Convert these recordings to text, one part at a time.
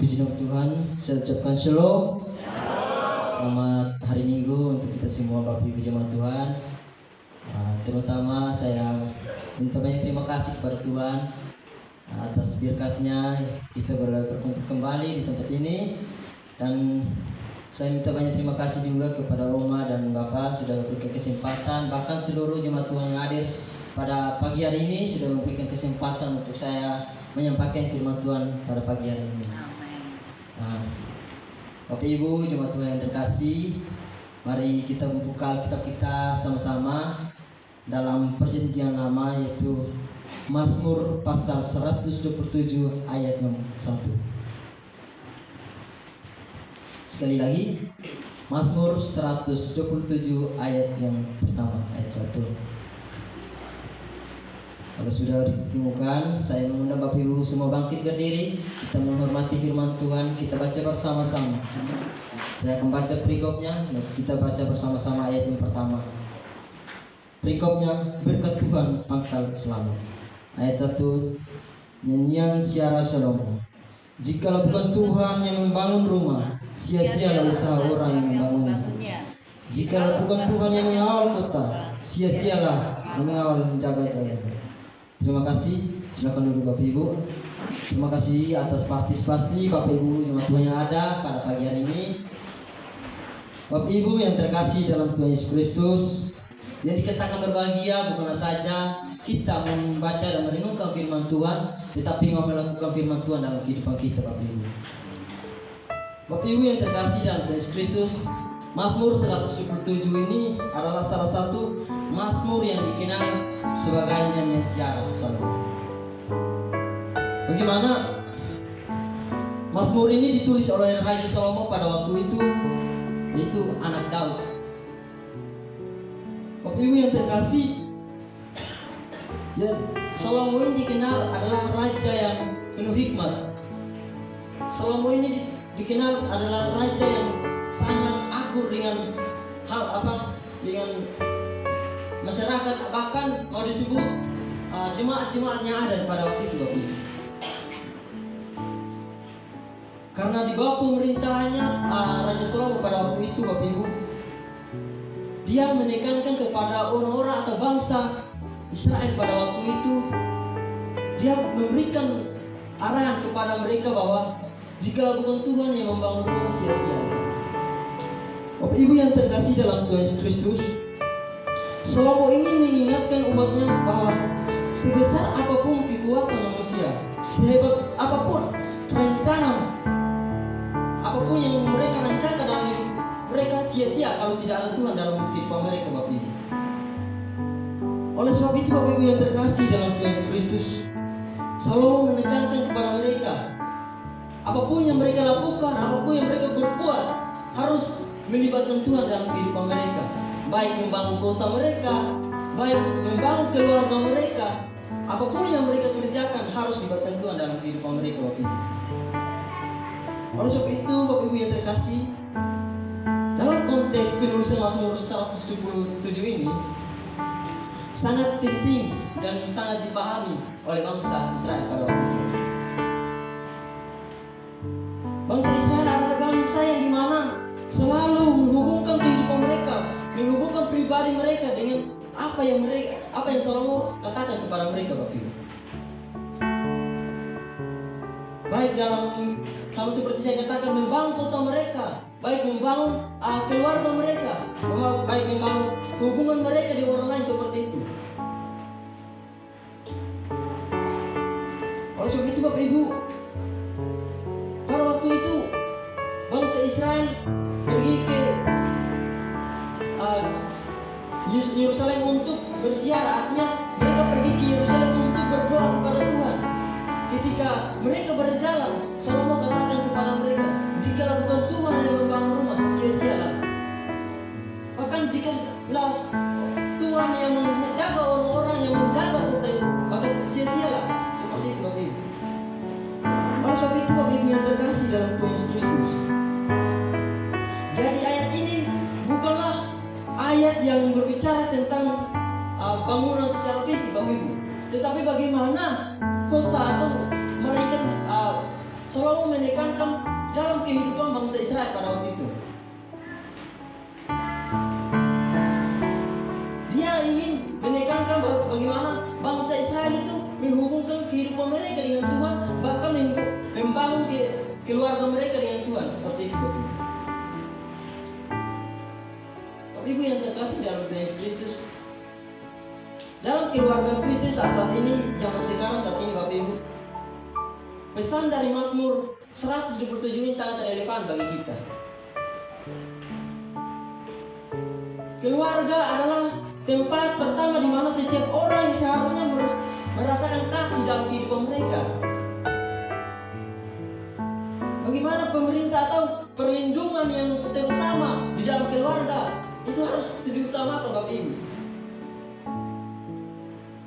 Puji nama Tuhan, saya ucapkan shalom. Selamat hari Minggu untuk kita semua Bapak Ibu jemaat Tuhan. Terutama saya minta banyak terima kasih kepada Tuhan atas berkatnya kita berkumpul kembali di tempat ini. Dan saya minta banyak terima kasih juga kepada Oma dan Bapak sudah memberikan kesempatan, bahkan seluruh jemaat Tuhan yang hadir pada pagi hari ini sudah memberikan kesempatan untuk saya menyampaikan firman Tuhan pada pagi hari ini. Bapak Ibu jemaat Tuhan yang terkasih, mari kita membuka Alkitab kita sama-sama dalam Perjanjian Lama, yaitu Mazmur pasal 127 ayat 1. Sekali lagi, Mazmur 127 ayat yang pertama, ayat 1. Kalau sudah ditemukan, saya mengundang Bapak Ibu semua bangkit berdiri. Kita menghormati firman Tuhan, kita baca bersama-sama. Saya akan baca perikopnya dan kita baca bersama-sama ayat yang pertama. Perikopnya, berkat Tuhan pangkal selamat. Ayat 1, nyanyian Syara Salomo. Jikalau bukan Tuhan yang membangun rumah, sia-sialah usaha orang yang membangunnya. Jikalau bukan Tuhan yang mengawal kota, sia-sialah mengawal menjaga-jaga. Terima kasih, silakan duduk Bapak Ibu. Terima kasih atas partisipasi Bapak Ibu jemaat Tuhan yang ada pada pagi hari ini. Bapak Ibu yang terkasih dalam Tuhan Yesus Kristus, yang dikatakan berbahagia bukanlah saja kita membaca dan merenungkan firman Tuhan, tetapi mau melakukan firman Tuhan dalam kehidupan kita Bapak Ibu. Bapak Ibu yang terkasih dalam Tuhan Yesus Kristus, Mazmur 127 ini adalah salah satu Mazmur yang dikenal sebagai nyanyian Syara Salomo. Bagaimana Mazmur ini ditulis oleh Raja Salomo pada waktu itu, yaitu anak Daud. Bapak Ibu yang terkasih, ya, Salomo ini dikenal adalah raja yang penuh hikmat. Salomo ini dikenal adalah raja yang sangat akur dengan dengan masyarakat, bahkan mau disebut jemaat-jemaat yang ada pada waktu itu Bapak Ibu. Karena di bawah pemerintahannya Raja Salomo pada waktu itu Bapak Ibu, dia menekankan kepada orang-orang atau bangsa Israel pada waktu itu. Dia memberikan arahan kepada mereka bahwa jika bukan Tuhan yang membangun rumah, sia-sia. Bapak Ibu yang terkasih dalam Tuhan Yesus Kristus, Salomo ini mengingatkan umatnya bahwa sebesar apapun kekuatan manusia, sehebat apapun rencana, apapun yang mereka rancangkan dalam hidup mereka, sia-sia kalau tidak ada Tuhan dalam kehidupan mereka Bapak Ibu. Oleh sebab itu Bapak Ibu yang terkasih dalam Tuhan Yesus Kristus, Salomo menekankan kepada mereka, apapun yang mereka lakukan, apapun yang mereka berbuat, harus melibatkan Tuhan dalam kehidupan mereka. Baik membangun kota mereka, baik membangun keluarga mereka, apapun yang mereka kerjakan harus melibatkan Tuhan dalam kehidupan mereka Bapak Ibu. Oleh sebab itu Bapak Ibu yang terkasih, dalam konteks penulisan Mazmur 127 ini sangat penting dan sangat dipahami oleh bangsa Israel pada waktu itu. Bangsa Israel adalah bangsa yang dimana selalu menghubungkan kehidupan mereka, menghubungkan pribadi mereka dengan apa yang Salomo katakan kepada mereka Bapak Ibu. Baik dalam, sama seperti saya katakan, membangun kota mereka, baik membangun keluarga mereka, baik membangun hubungan mereka dengan orang lain seperti itu. Oleh sebab itu Bapak Ibu, pada waktu itu bangsa Israel pergi ke Yerusalem untuk berziarah, artinya mereka pergi ke Yerusalem untuk berdoa kepada Tuhan. Ketika mereka berjalan, Salomo katakan kepada mereka, jikalau bukan Tuhan yang membangun rumah, sia-sialah. Bahkan jikalau Tuhan yang menjaga orang-orang yang menjaga kota itu, maka sia-sialah. Seperti itu Bapak Ibu. Oleh sebab itu Bapak Ibu yang terkasih dalam Tuhan Yesus Kristus, jadi ayat ini bukanlah ayat yang berbicara tentang bangunan secara fisik Bapak Ibu, tetapi bagaimana kota atau melainkan Salomo menekankan dalam kehidupan bangsa Israel pada waktu itu. Dia ingin menekankan bagaimana bangsa Israel itu menghubungkan kehidupan mereka dengan Tuhan, bahkan membangun keluarga mereka dengan Tuhan, seperti itu. Bapak Ibu yang terkasih dalam Tuhan Yesus Kristus, dalam keluarga Kristus saat ini, zaman sekarang saat ini Bapak Ibu, pesan dari Mazmur 127 ini sangat relevan bagi kita. Keluarga adalah tempat pertama di mana setiap orang yang seharusnya merasakan kasih dalam kehidupan mereka. Bagaimana pemerintah atau perlindungan yang terutama di dalam keluarga itu harus diutamakan Bapak Ibu.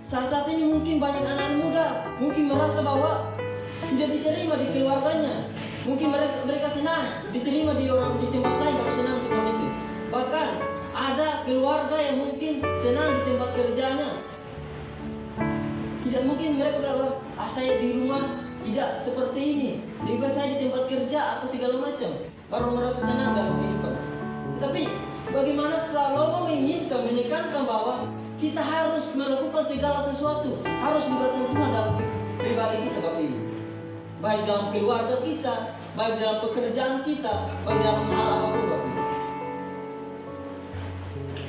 Saat ini mungkin banyak anak muda mungkin merasa bahwa tidak diterima di keluarganya. Mungkin mereka senang diterima di tempat lain baru senang seperti itu. Bahkan ada keluarga yang mungkin senang di tempat kerjanya. Tidak mungkin mereka berkata, saya di rumah tidak seperti ini. Lebih baik saya di tempat kerja atau segala macam, baru merasa tenang dalam kehidupan. Tapi bagaimana Salomo menginginkan menekankan bahwa kita harus melakukan segala sesuatu, harus libatkan Tuhan dalam pribadi kita Bapak Ibu. Baik dalam keluarga kita, baik dalam pekerjaan kita, baik dalam hal apapun Bapak Ibu.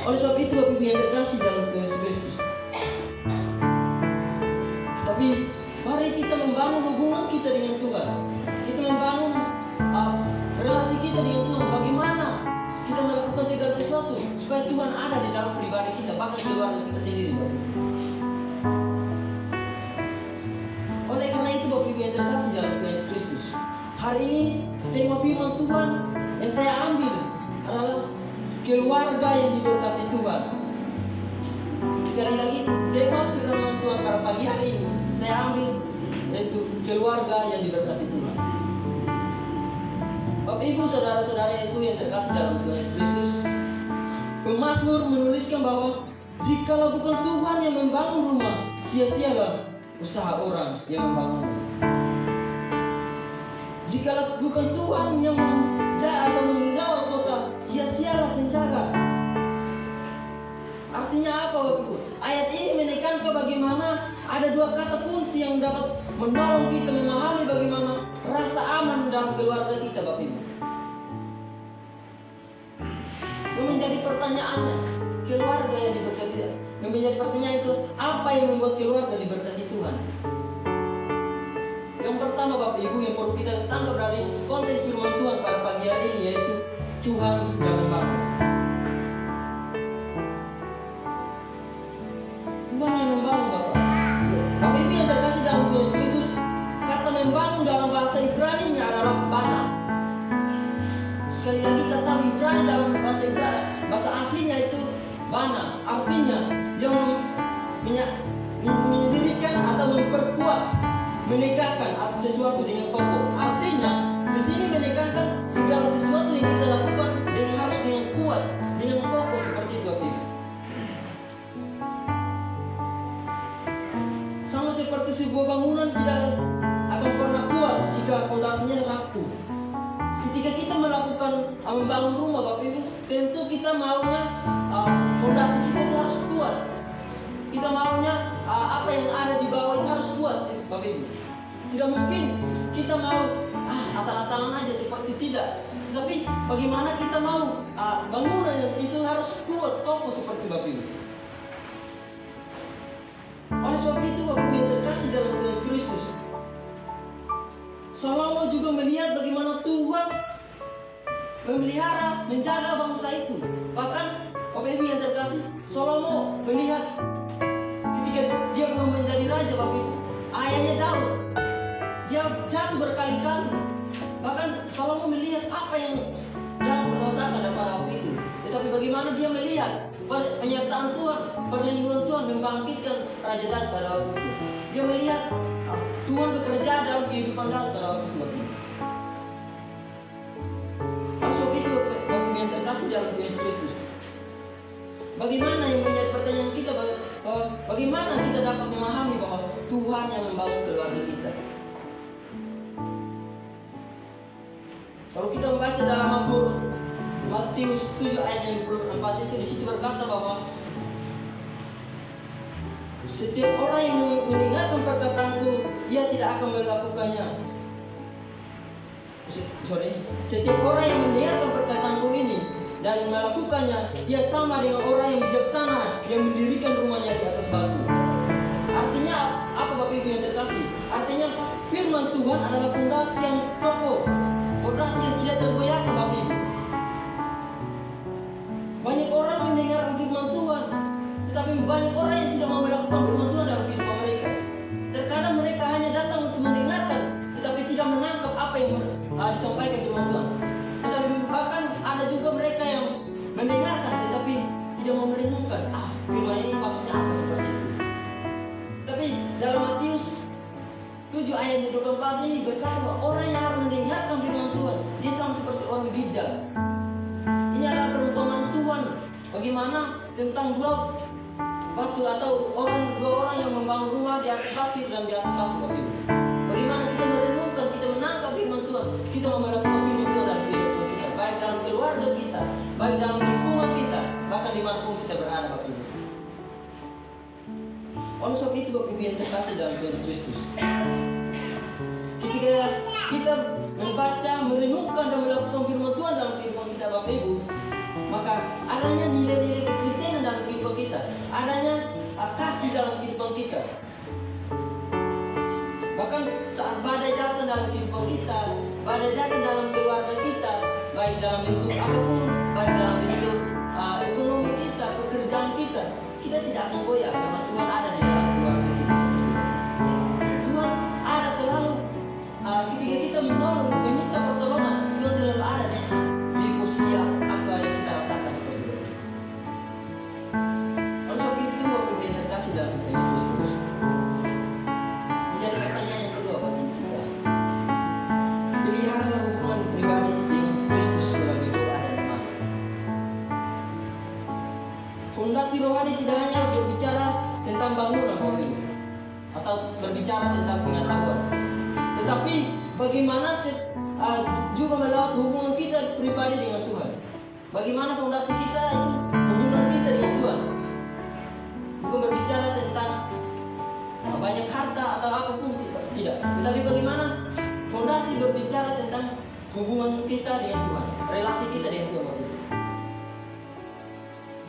Oleh sebab itu Bapak Ibu yang terkasih dalam Tuhan Yesus Kristus, tapi mari kita membangun hubungan kita dengan Tuhan. Kita membangun relasi kita dengan Tuhan. Bagaimana kita melakukan segala sesuatu supaya Tuhan ada di dalam pribadi kita, bahkan keluarga kita sendiri Bapak Ibu. Oleh karena itu Bapak Ibu yang terkasih dalam Tuhan Yesus Kristus, hari ini tema firman Tuhan yang saya ambil adalah keluarga yang diberkati Tuhan. Sekali lagi tema firman Tuhan pada pagi hari ini saya ambil yaitu keluarga yang diberkati Tuhan. Bapak Ibu saudara-saudara itu yang terkasih dalam Tuhan Yesus Kristus, pemazmur menuliskan bahwa jikalau bukan Tuhan yang membangun rumah, sia-sialah usaha orang yang membangun. Jikalau bukan Tuhan yang menjaga atau mengawal kota, sia-sialah penjaga. Artinya apa Bapak Ibu? Ayat ini menekankan bagaimana ada dua kata kunci yang dapat menolong kita memahami bagaimana rasa aman dalam keluarga kita Bapak Ibu. Yang menjadi pertanyaannya, keluarga yang diberkati. Yang menjadi pertanyaan itu, apa yang membuat keluarga diberkati Tuhan? Yang pertama Bapak Ibu yang perlu kita tangkap dari konteks firman Tuhan pada pagi hari ini yaitu Tuhan yang membangun. Tuhan yang membangun Bapak. Bapak Ibu yang terkasih dalam Tuhan Yesus Kristus, kata membangun dalam bahasa Ibrani-nya adalah bana. Sekali lagi kata Ibrani dalam bahasa aslinya itu bana. Artinya yang mendirikan atau memperkuat, menegakkan sesuatu dengan kokoh. Artinya di sini menekankan segala sesuatu yang kita lakukan harus dengan kuat, dengan kokoh seperti itu Bapak Ibu. Sama seperti sebuah bangunan tidak akan pernah kuat jika fondasinya rapuh. Ketika kita melakukan membangun rumah Bapak Ibu, tentu kita maunya fondasi kita itu harus kuat. Kita maunya apa yang ada di bawah itu harus kuat Bapak Ibu. Tidak mungkin kita mau asal-asalan aja seperti tidak. Tapi bagaimana kita mau bangunan itu harus kuat, kokoh seperti Bapak Ibu. Oleh sebab itu Bapak Ibu yang terkasih dalam Tuhan Yesus Kristus, Salomo juga melihat bagaimana Tuhan memelihara, menjaga bangsa itu. Bahkan Bapak Ibu yang terkasih, Salomo melihat ketika dia belum menjadi raja Bapak Ibu, ayahnya Daud, dia jatuh berkali-kali. Bahkan Salomo melihat apa yang Daud rasakan daripada waktu itu. Tetapi bagaimana dia melihat penyertaan Tuhan, perlindungan Tuhan membangkitkan Raja Daud pada waktu itu. Dia melihat Tuhan bekerja dalam kehidupan Daud pada waktu itu. Sebab itu Bapak yang terkasih dalam Tuhan Yesus Kristus, bagaimana yang menjadi pertanyaan kita, bagaimana kita dapat memahami bahwa Tuhan yang membangun keluarga kita? Kalau kita membaca dalam Mazmur Matius 7 ayat 24 itu, di situ berkata bahwa setiap orang yang mendengarkan perkataanku, ia tidak akan melakukannya. Setiap orang yang mendengarkan perkataanku ini dan melakukannya, ia sama dengan orang yang bijaksana yang mendirikan rumahnya di atas batu. Artinya apa Bapak Ibu yang terkasih? Artinya firman Tuhan adalah fondasi yang kokoh, fondasi yang tidak tergoyahkan Bapak Ibu. Banyak orang mendengar firman Tuhan, tetapi banyak orang yang tidak mau melakukan firman Tuhan dalam kehidupan mereka. Terkadang mereka hanya datang untuk mendengarkan, tetapi tidak menangkap apa yang disampaikan firman Tuhan. Tetapi bahkan ada juga mereka yang mendengarkan, tetapi tidak mau merenungkan. Firman ini maksudnya apa seperti itu. Tapi dalam Matius 7 ayat 24 ini berkata bahwa orang yang harus mendengarkan firman Tuhan, dia sama seperti orang bijak. Ini adalah perumpamaan Tuhan bagaimana tentang dua batu atau dua orang yang membangun rumah di atas pasir dan di atas batu. Bagaimana kita merenungkan, kita menangkap firman Tuhan, kita mau melakukan firman Tuhan dalam kehidupan kita, baik dalam keluarga kita, baik dalam lingkungan kita, bahkan dimanapun kita berada Bapak Ibu. Oleh sebab itu Bapak Ibu yang terkasih dalam Yesus Kristus, ketika kita membaca, merenungkan dan melakukan firman Tuhan dalam kehidupan kita Bapak Ibu, maka adanya nilai-nilai kekristenan dalam kehidupan kita, adanya kasih dalam kehidupan kita. Bahkan saat badai datang dalam kehidupan kita, badai datang dalam keluarga kita, baik dalam bentuk apapun, baik dalam bentuk ekonomi kita, pekerjaan kita, kita tidak akan goyah karena Tuhan ada di dalam keluarga kita. Tuhan ada selalu ketika kita menolong, meminta pertolongan, Tuhan selalu ada di posisi apa yang kita rasakan seperti itu. Oleh sebab itu Bapak Ibu yang terkasih dalam Yesus Kristus, menjadi pertanyaan yang kedua bagi kita, pelihara hubungan pribadi dengan Kristus melalui doa dan iman. Fondasi rohani tidak hanya berbicara tentang bangunan Bapak Ibu atau berbicara tentang pengetahuan, tetapi bagaimana juga melewat hubungan kita pribadi dengan Tuhan. Bagaimana fondasi kita itu hubungan kita dengan Tuhan. Bukan berbicara tentang banyak harta atau apapun, tidak. Tetapi bagaimana fondasi berbicara tentang hubungan kita dengan Tuhan, relasi kita dengan Tuhan.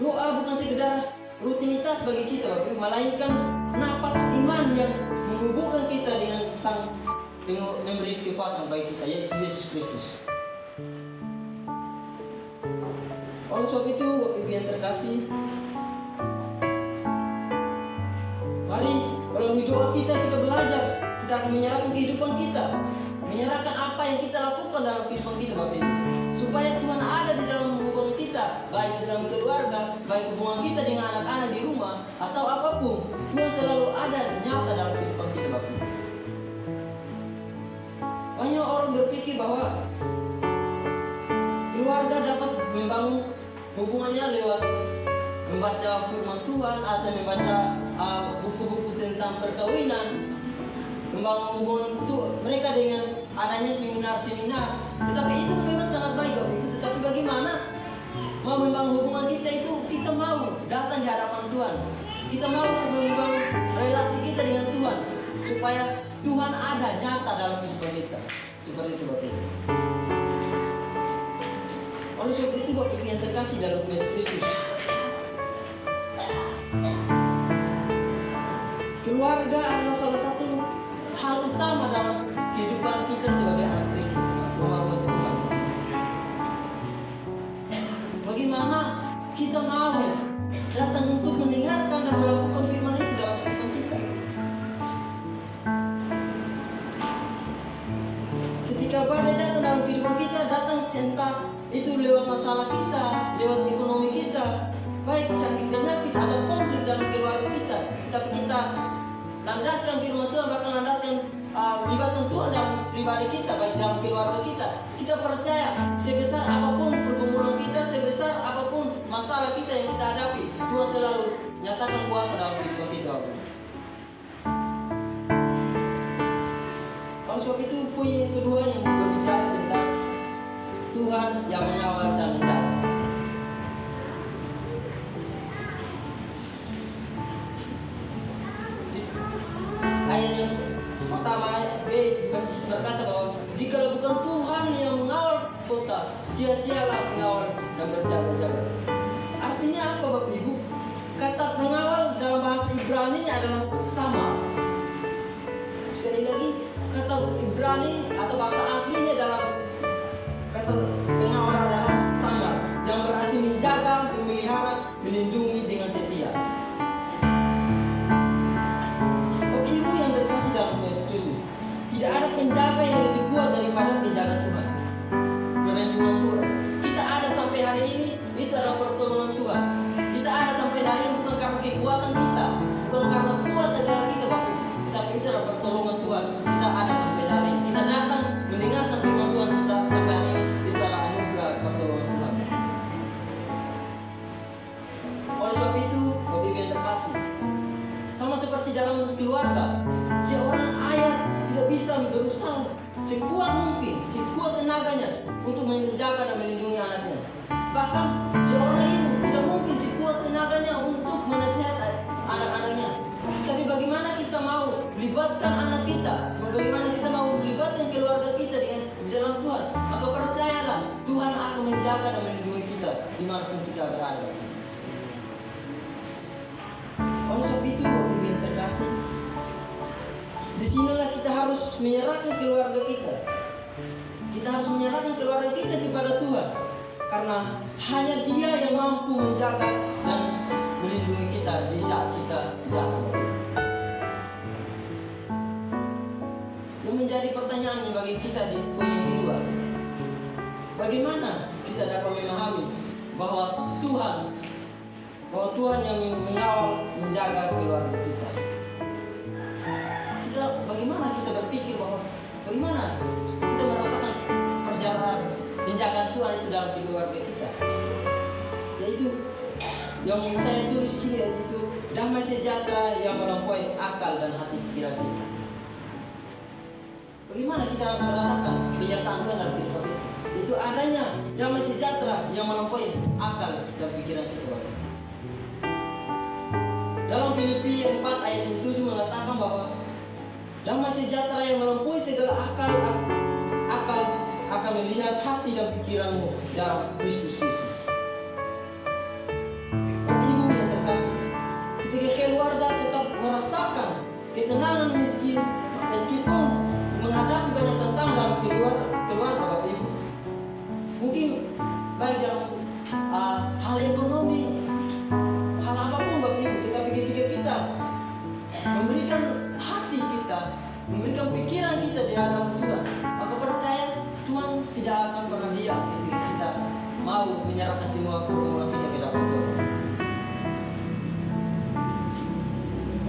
Doa bukan sekedar rutinitas bagi kita, melainkan napas iman yang menghubungkan kita dengan Sang memberi kekuatan bagi kita, yaitu Yesus Kristus. Oleh sebab itu Bapak Ibu yang terkasih, mari melalui doa kita belajar, kita akan menyerahkan kehidupan kita, menyerahkan apa yang kita lakukan dalam kehidupan kita Bapak Ibu, supaya Tuhan ada di dalam hubungan kita, baik di dalam keluarga, baik hubungan kita dengan anak-anak di rumah atau apapun, Tuhan selalu ada nyata dalam kehidupan kita Bapak Ibu. Banyak orang berpikir bahwa keluarga dapat membangun hubungannya lewat membaca firman Tuhan atau membaca buku-buku tentang perkawinan, membangun hubungan itu mereka dengan adanya seminar-seminar. Tetapi itu memang sangat baik Bapak Ibu. Tetapi bagaimana mau membangun hubungan kita itu, kita mau datang di hadapan Tuhan, kita mau membangun relasi kita dengan Tuhan, supaya Tuhan ada nyata dalam kehidupan kita. Seperti itu Bapak Ibu. Oleh sebab itu Bapak Ibu yang terkasih dalam Yesus Kristus, keluarga adalah salah satu hal utama dalam kehidupan kita sebagai anak Kristus, rumah buat Tuhan. Bagaimana kita mau datang untuk mendengarkan dan melakukan firman itu dalam kehidupan kita. Ketika badai datang dalam kehidupan kita, datang entah itu lewat masalah kita, lewat ekonomi kita, baik sakit penyakit atau konflik dalam keluarga kita, tapi kita landaskan firman Tuhan, bahkan landaskan libatkan Tuhan dalam pribadi kita, baik dalam keluarga kita. Kita percaya sebesar apapun pergumulan kita, sebesar apapun masalah kita yang kita hadapi, Tuhan selalu nyatakan kuasa dalam kehidupan kita. Oleh sebab itu poin yang kedua yang berbicara tentang Tuhan yang mengawal dan menjaga. Ayat yang pertama B berkata bahwa jika bukan Tuhan yang mengawal kota, sia-sialah mengawal dan berjaga-jaga. Artinya apa Bapak Ibu? Kata pengawal dalam bahasa Ibrani adalah sama. Sekali lagi, kata Ibrani atau bahasa aslinya dalam kata pengawal adalah sama, yang berarti menjaga, memelihara, melindungi dengan setia. Bapak Ibu yang terkasih dalam Yesus Kristus, tidak ada penjaga yang lebih kuat daripada penjaga Tuhan, perlindungan Tuhan. Kita ada sampai hari ini, itu adalah pertolongan Tuhan. Kita ada sampai hari ini bukan karena kekuatan kita, bukan karena kuat agama kita Bapak Ibu, tapi itu adalah pertolongan Tuhan. Kita ada sampai hari ini, kita datang mendengarkan firman Tuhan sampai hari ini, itu adalah anugerah pertolongan Tuhan. Oleh sebab itu, Bapak Ibu yang terkasih, sama seperti dalam keluarga, seorang ayah tidak bisa berusaha sekuat mungkin, sekuat tenaganya untuk menjaga dan melindungi anaknya. Bahkan seorang ibu tidak mungkin sekuat tenaganya untuk menasihati anak-anaknya. Tapi bagaimana kita mau melibatkan anak kita, bagaimana kita mau melibatkan keluarga kita di dalam Tuhan, maka percayalah Tuhan akan menjaga dan melindungi kita dimanapun kita berada. Oleh sebab itu Bapak Ibu yang terkasih, disinilah kita harus menyerahkan keluarga kita. Kita harus menyerahkan keluarga kita kepada Tuhan, karena hanya Dia yang mampu menjaga dan melindungi kita di saat kita jatuh. Yang menjadi pertanyaan bagi kita di poin yang kedua, bagaimana kita dapat memahami bahwa Tuhan yang mengawal, menjaga keluarga kita. Bagaimana kita berpikir bahwa bagaimana kita merasakan perjalanan penjagaan Tuhan itu dalam keluarga kita. Yaitu yang saya tulis di sini, yaitu damai sejahtera yang melampaui akal dan hati pikiran kita. Bagaimana kita merasakan penyertaan Tuhan dalam kehidupan kita? Itu adanya damai sejahtera yang melampaui akal dan pikiran kita. Dalam Filipi 4 ayat 7 mengatakan bahwa damai sejahtera yang melampaui segala akal akan melihat hati dan pikiranmu dalam Kristus Yesus. Bapak Ibu yang terkasih, ketika keluarga tetap merasakan ketenangan meskipun menghadapi banyak tantangan dalam keluarga Bapak Ibu, mungkin baik dalam hal ekonomi, hal apapun Bapak Ibu, tetapi ketika kita memberikan hati kita, memberikan pikiran kita di hadapan Tuhan, maka percaya Tuhan tidak akan pernah diam ketika kita mau menyerahkan semua pergumulan kita ke dalam Tuhan.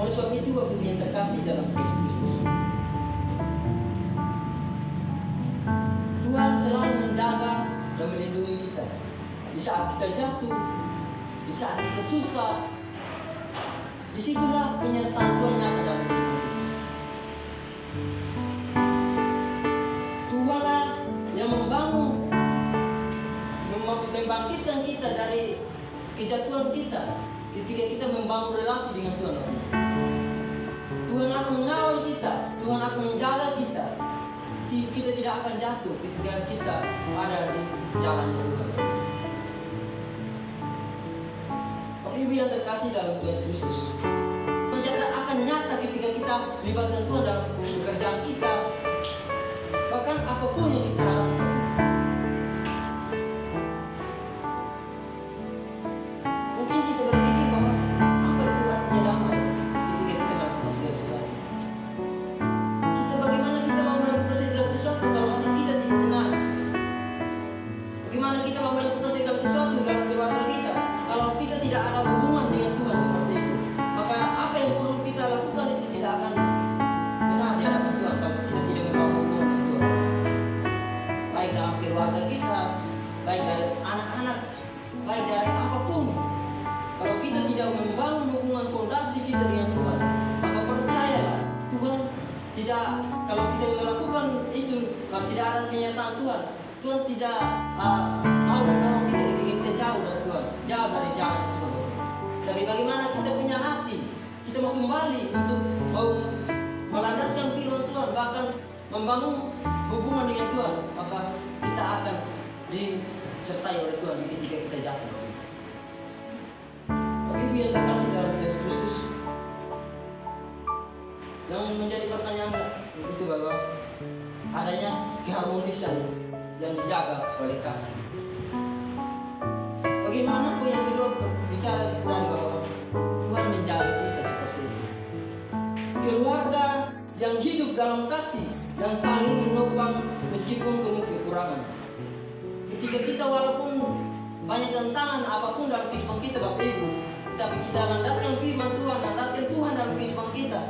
Oleh sebab itu Bapak Ibu yang terkasih dalam Kristus, Tuhan selalu menjaga dan melindungi kita di saat kita jatuh, di saat kita susah. Disitulah penyertaan Tuhan nyata dalam hidup kita. Tuhanlah yang membangkitkan kita dari kejatuhan kita ketika kita membangun relasi dengan Tuhan. Tuhan akan mengawal kita, Tuhan akan menjaga kita. Kita tidak akan jatuh ketika kita ada di jalan Tuhan. Bapak Ibu yang terkasih dalam Yesus Kristus, sejahtera akan nyata ketika kita libatkan Tuhan dalam pekerjaan kita, bahkan apapun yang kita harapkan. Mungkin kita berpikir bahwa apa itu artinya damai ketika kita melakukan segala sesuatu. Bagaimana kita mau melakukan segala sesuatu kalau hati kita tidak tenang? Bagaimana kita mau melakukan segala sesuatu dalam keluarga kita kalau kita tidak ada hubungan dengan Tuhan seperti itu? Maka apa yang perlu kita lakukan itu tidak akan benar di hadapan Tuhan kalau kita tidak membangun hubungan dengan Tuhan. Baik dalam keluarga kita, baik dari anak-anak, baik dari apapun. Kalau kita tidak membangun hubungan fondasi kita dengan Tuhan, maka percayalah Tuhan tidak, kalau kita melakukan itu, kalau tidak ada kenyataan Tuhan, Tuhan tidak mau menolong kita ketika kita jauh dari Tuhan, jauh dari jalan Tuhan. Tapi bagaimana kita punya hati, kita mau kembali untuk mau melandaskan firman Tuhan, bahkan membangun hubungan dengan Tuhan, maka kita akan disertai oleh Tuhan ketika kita jatuh. Tapi Ibu yang terkasih dalam Yesus Kristus, yang menjadi pertanyaan itu bahwa adanya keharmonisan yang dijaga oleh kasih. Bagaimana pun yang kedua bicara dari bahwa Tuhan menjaga kita seperti itu. Keluarga yang hidup dalam kasih dan saling menopang meskipun penuh kekurangan. Ketika kita walaupun banyak tantangan apapun dalam kehidupan kita Bapak Ibu, tapi kita landaskan firman Tuhan, landaskan Tuhan dalam kehidupan kita,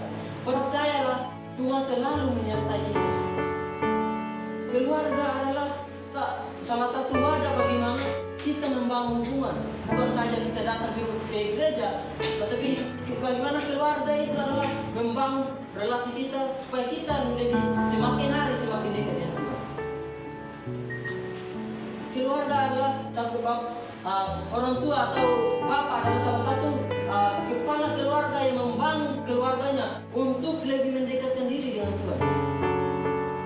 percayalah Tuhan selalu menyertai kita. Keluarga adalah salah satu wadah bagaimana kita membangun hubungan. Bukan saja kita datang ke gereja, tetapi bagaimana keluarga itu adalah membangun relasi kita supaya kita menjadi semakin hari semakin dekat dengan Tuhan. Keluarga adalah satu orang tua atau bapak adalah salah satu kepala keluarga yang membangun keluarganya untuk lebih mendekatkan diri dengan Tuhan.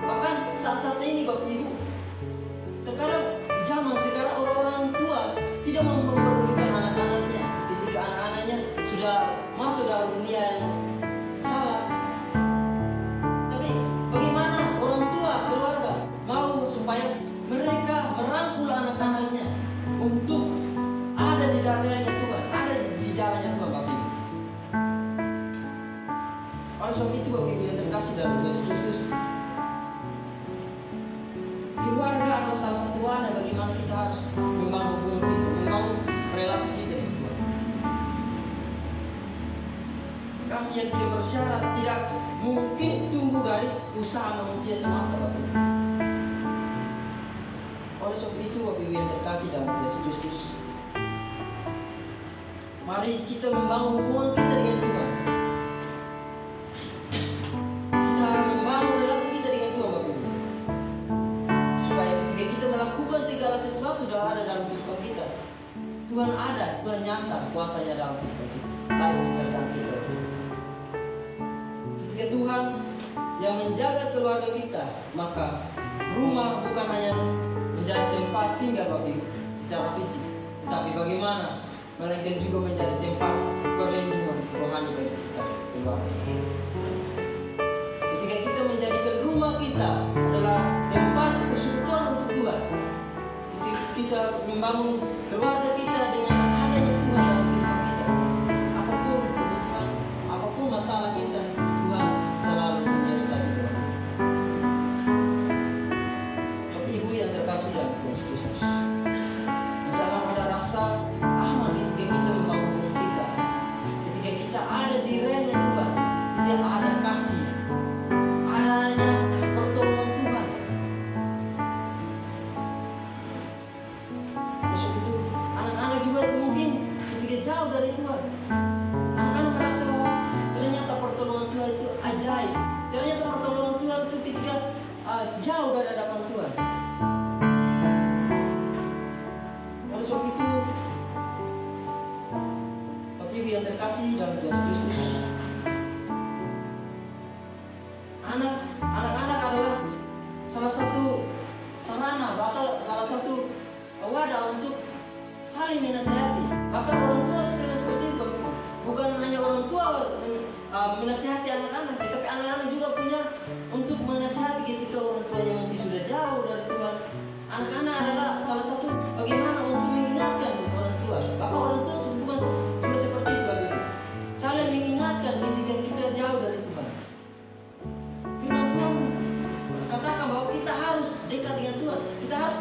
Bahkan saat-saat ini Bapak Ibu, terkadang zaman sekarang orang-orang tua tidak memperdulikan anak-anaknya ketika anak-anaknya sudah masuk dalam dunia yang salah. Tapi bagaimana orang tua keluarga mau supaya mereka merangkul anak-anaknya untuk ada di dalamnya Tuhan, ada di jalannya Tuhan Bapak Ibu. Oleh sebab itu Bapak Ibu yang terkasih dalam Yesus Kristus, keluarga adalah salah satu wadah bagaimana kita harus membangun hubungan kita, membangun relasi kita dengan Tuhan. Kasih yang tidak bersyarat tidak mungkin tumbuh dari usaha manusia semata Bapak Ibu. Oleh sebab itu Bapak Ibu yang terkasih dalam Yesus Kristus, mari kita membangun hubungan kita dengan Tuhan. Kita membangun relasi kita dengan Tuhan Bapak Ibu, supaya ketika kita melakukan segala sesuatu yang ada dalam kehidupan kita, Tuhan ada, Tuhan nyata kuasanya dalam kehidupan kita, baik pekerjaan kita. Ketika Tuhan yang menjaga keluarga kita, maka rumah bukan hanya menjadi tempat tinggal Bapak Ibu secara fisik, tapi bagaimana melainkan juga menjadi tempat perlindungan rohani bagi kita keluarga. Ketika kita menjadikan rumah kita adalah tempat persekutuan untuk Tuhan, ketika kita membangun keluarga kita dengan adanya Tuhan dalam kehidupan kita, apapun kebutuhan, apapun masalah kita, Tuhan selalu menyertai kita. Bapak Ibu yang terkasih dalam Yesus Kristus, di dalam ada rasa aman ketika kita membangun hubungan kita, ketika kita ada di realnya Tuhan, ketika ada kasih, adanya pertolongan Tuhan. Maksud itu anak-anak juga mungkin ketika jauh dari Tuhan, anak-anak merasa bahwa ternyata pertolongan Tuhan itu ajaib. Ternyata pertolongan Tuhan itu ketika jauh dari hadapan Tuhan. Oleh sebab itu Bapak Ibu yang terkasih dalam Yesus Kristus, anak-anak adalah salah satu sarana atau salah satu wadah untuk saling menasihati. Bahkan orang tua seperti itu, bukan hanya orang tua menasihati anak-anak, tapi anak-anak juga punya untuk menasihati ketika orang tua yang mungkin sudah jauh dari Tuhan. Anak-anak adalah salah satu bagaimana untuk mengingatkan orang tua. Bahkan orang tua juga seperti itu, saling mengingatkan ketika kita jauh dari Tuhan. Firman Tuhan katakan bahwa kita harus dekat dengan Tuhan, kita harus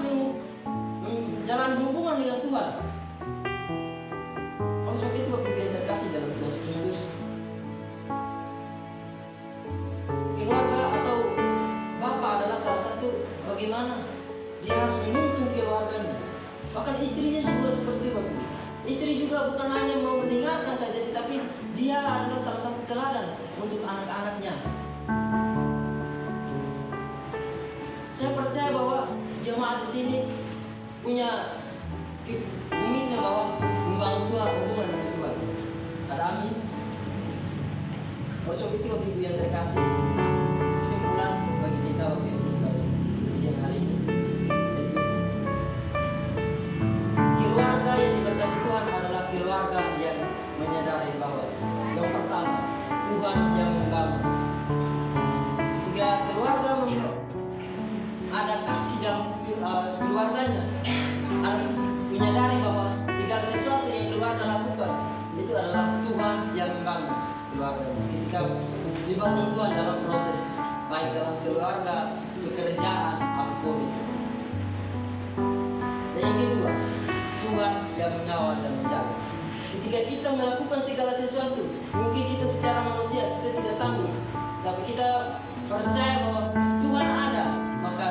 menjalani hubungan dengan Tuhan. Oleh sebab itu Bapak Ibu yang terkasih dalam Yesus Kristus, keluarga atau bapak adalah salah satu bagaimana dia harus menuntun keluarganya. Bahkan istrinya juga seperti itu. Istri juga bukan hanya mau mendengarkan saja, tetapi dia adalah salah satu teladan untuk anak-anaknya. Saya percaya bahwa jemaat di sini punya keinginan bahwa membangun Tuhan, hubungan dengan Tuhan. Ada amin. Oleh sebab itu Bapak Ibu yang terkasih, kesimpulan bagi kita Bapak Ibu siang hari ini, keluarga yang diberkati Tuhan adalah keluarga yang menyadari bahwa yang pertama Tuhan yang membangun. Ketika keluarga ada kasih dalam keluarganya, menyadari bahwa segala sesuatu yang keluarga lakukan itu adalah Tuhan yang membangun keluarganya. Ketika libatkan Tuhan dalam proses, baik dalam keluarga, pekerjaan, apapun itu. Dan yang kedua, Tuhan yang mengawal dan menjaga. Ketika kita melakukan segala sesuatu, mungkin kita secara manusia kita tidak sanggup, tapi kita percaya bahwa Tuhan ada, maka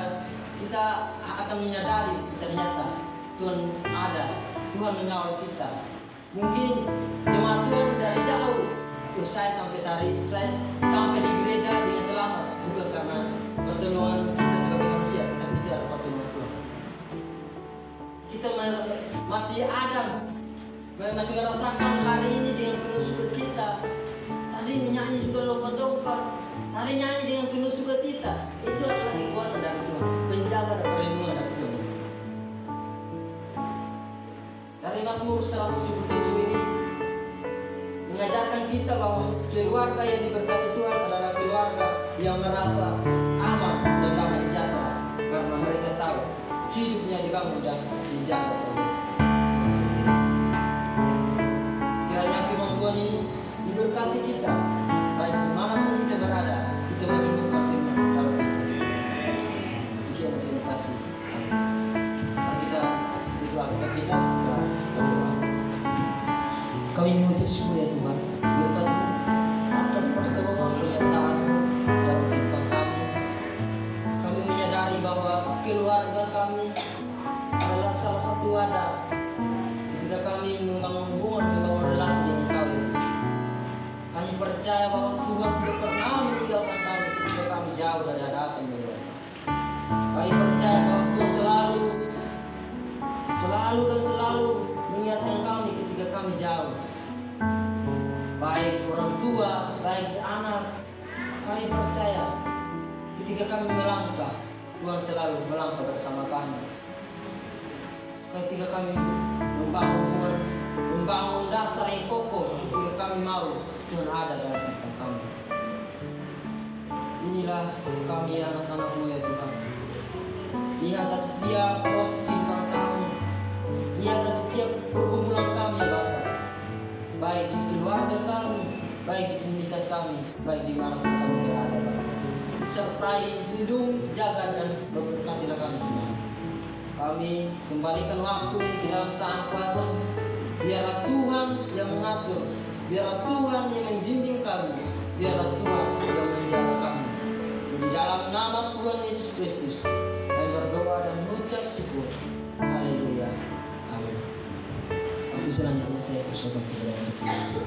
kita akan menyadari ternyata Tuhan ada, Tuhan mengawal kita. Mungkin jemaat Tuhan dari jauh, saya sampai di gereja dengan selamat, bukan karena pertolongan kita sebagai manusia, tapi itu adalah pertolongan Tuhan. Kita masih ada, masih merasakan hari ini dengan penuh sukacita. Tadi menyanyi juga lompat-lompat, tadi nyanyi dengan penuh sukacita. Itu adalah kekuatan dari Tuhan, penjaga dan perlindungan dari Tuhan. Dari Mazmur 107 ini mengajarkan kita bahwa keluarga yang diberkati Tuhan adalah keluarga yang merasa aman dan damai sejahtera, karena mereka tahu hidupnya dibangun dan dijaga oleh Tuhan sendiri. Kiranya firman Tuhan ini diberkati kita, baik dimanapun kita berada, kita merenungkan firman dalam kita. Sekian, terima kasih. Mari kita tutup Alkitab kita berdoa. Kami mengucap syukur ya Tuhan, berkat-Mu atas pertolongan penyertaan-Mu dalam kehidupan kami. Kami menyadari bahwa keluarga kami adalah salah satu wadah ketika kami membangun hubungan, membangun relasi dengan Kau. Kami percaya bahwa Tuhan tidak pernah meninggalkan kami ketika kami jauh dari hadapan Tuhan. Kami percaya bahwa Tuhan selalu mengingatkan kami ketika kami jauh. Baik orang tua, baik anak, kami percaya ketika kami melangkah, Tuhan selalu melangkah bersama kami. Ketika kami membangun dasar yang kokoh, ketika kami mau, Tuhan ada dalam kehidupan kami. Inilah kami anak-anak-Mu ya Tuhan. Lihat setiap proses kehidupan kami, lihat setiap pergumulan kami ya Bapa, baik di keluarga kami, baik di komunitas kami, baik di mana kami berada Bapa. Sertai, lindungi, jaga dan berkatilah kami semua. Kami kembalikan waktu ini ke dalam tangan kuasa. Biarlah Tuhan yang mengatur, biarlah Tuhan yang membimbing kami, biarlah Tuhan yang menjaga kami. Di dalam nama Tuhan Yesus Kristus, kami berdoa dan mengucap syukur. Haleluya. Amin. Waktu selanjutnya saya persilakan kepada Yesus.